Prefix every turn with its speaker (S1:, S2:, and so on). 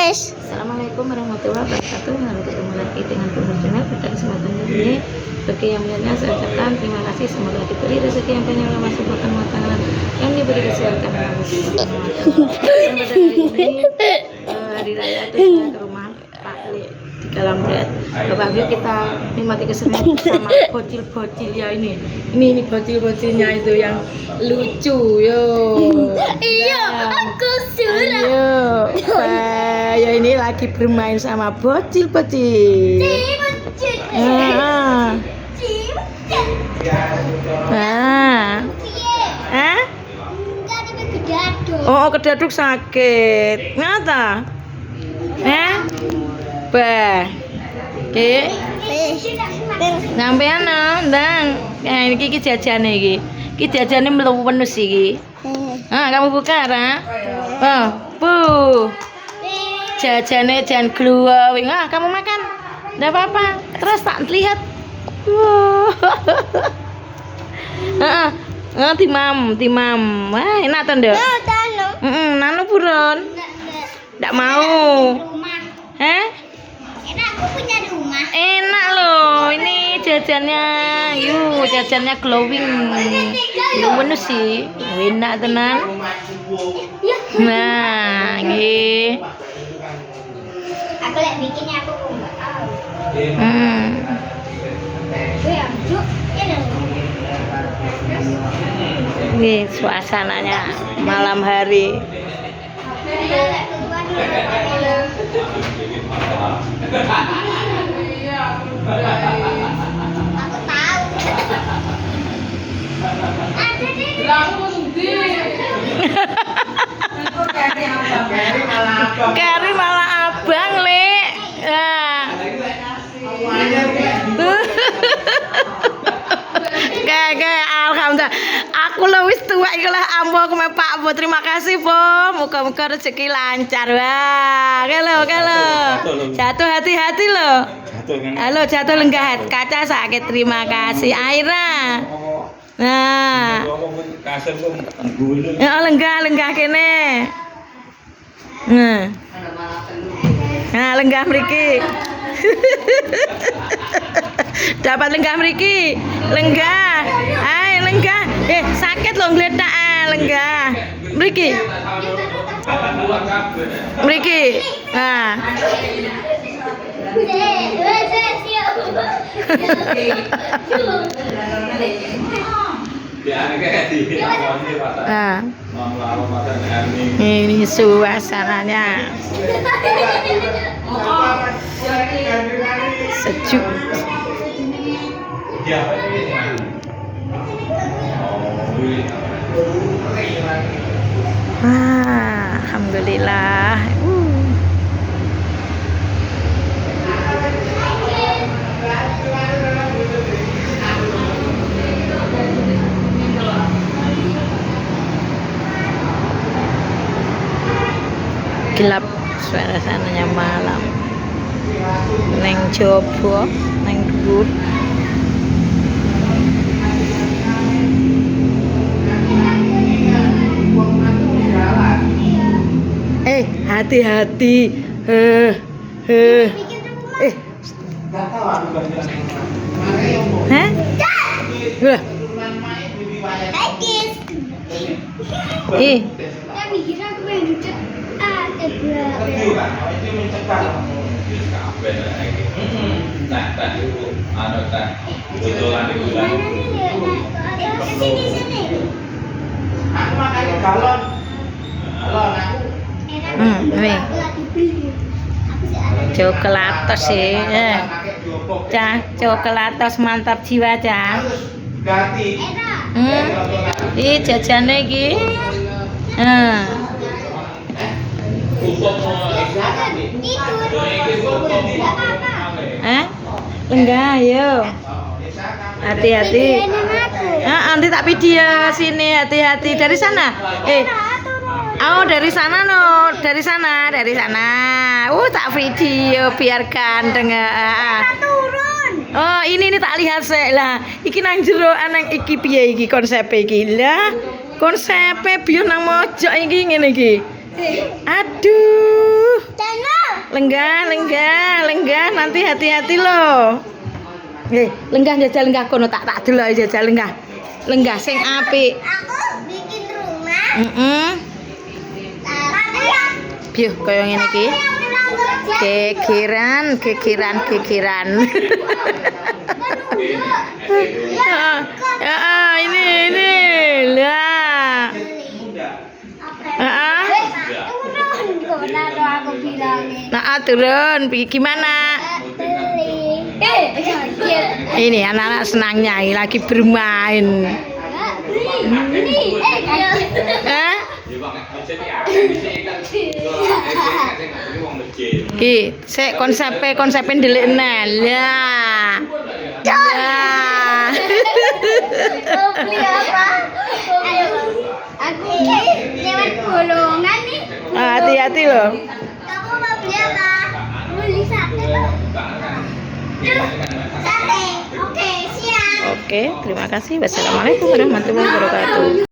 S1: Wes.
S2: Assalamualaikum warahmatullahi wabarakatuh. Lalu ketemu lagi dengan Bunda Channel. Pada kesempatan ini bagi yang melihatnya saya ucapkan terima kasih. Semoga diberi rezeki yang banyak, masuk makan makanan yang diberi kesehatan. Dan pada hari ini hari raya itu saya ke rumah Pak Le di Kalambret. Bapak kita nikmati kesenian bersama bocil-bocil ya ini bocil-bocilnya itu yang lucu yo.
S1: Iya, aku sudah.
S2: Ayo, ya ini lagi bermain sama bocil-bocil. Ah. Ah. Oh, kedaduk sakit. Ngata? Bah. Ki. Sampean ndang. Nah, iki jajane iki. Iki jajane mlewenus iki. Kamu buka, Ra? Oh, Bu. Jajane jan glowing. Kamu makan. Enggak apa-apa. Terus tak lihat. Timam. Wah, enak to, Nduk? Nanu buron. Enggak mau. Hah?
S1: Enak, aku punya rumah.
S2: Enak loh. Ini jajannya. Jajannya glowing. Luwenus sih. Enak tenan. Nah, nggih.
S1: Aku lek bikinnya aku enggak tahu.
S2: Ini suasananya malam hari.
S1: Aku tahu. Ada di.
S2: Kari malah abang, Le. Kayak alhamdulillah. Aku wis tua iki lah ambo ke Pak Bu. Terima kasih, Bu. Muga-muga rezeki lancar. Wah, kalau. Jatuh hati-hati loh. Halo, jatuh lenggah kaca sakit. Terima kasih, Aira. Nah. Ya lenggah kene. Nah, lenggah mriki. Dapat lenggah mriki. Lenggah. Ayo lenggah. Sakit loh ngletak lenggah. Mriki. Nah. Ini suasananya sejuk. Alhamdulillah. Gelap suasananya malam. Neng jopo, neng dhuwur. Hati-hati. Coklatos sih. Coklatos mantap jiwa, Cah. Iki jajane iki. Enggak, ayo. Hati-hati. Nanti tak video sini, hati-hati dari sana. Oh, dari sana no, dari sana. Tak video biar ganteng. Oh, ini tak lihat saya lah. Iki nang jero anang iki piye iki konsep iki lah. Konsepe biar nang mojok iki ngene iki. Aduh. Lenggah, nanti hati-hati loh. Lenggah jajal lenggah kono tak delok jajal lenggah. Lenggah sing apik.
S1: Aku bikin rumah.
S2: Piye kaya ngene iki? Kekiran. Ini. Lah.
S1: Aku bilangin.
S2: Nah, turun. Gimana? Ini anak-anak senangnya lagi bermain. Ki, sik konsepe ndelikne. Lah.
S1: Beli apa? Aku ini lewat golongan nih.
S2: Hati-hati loh.
S1: Kamu mau beli apa? Beli sate loh. Sate. Oke, siap.
S2: Oke, terima kasih. Wassalamualaikum warahmatullahi wabarakatuh.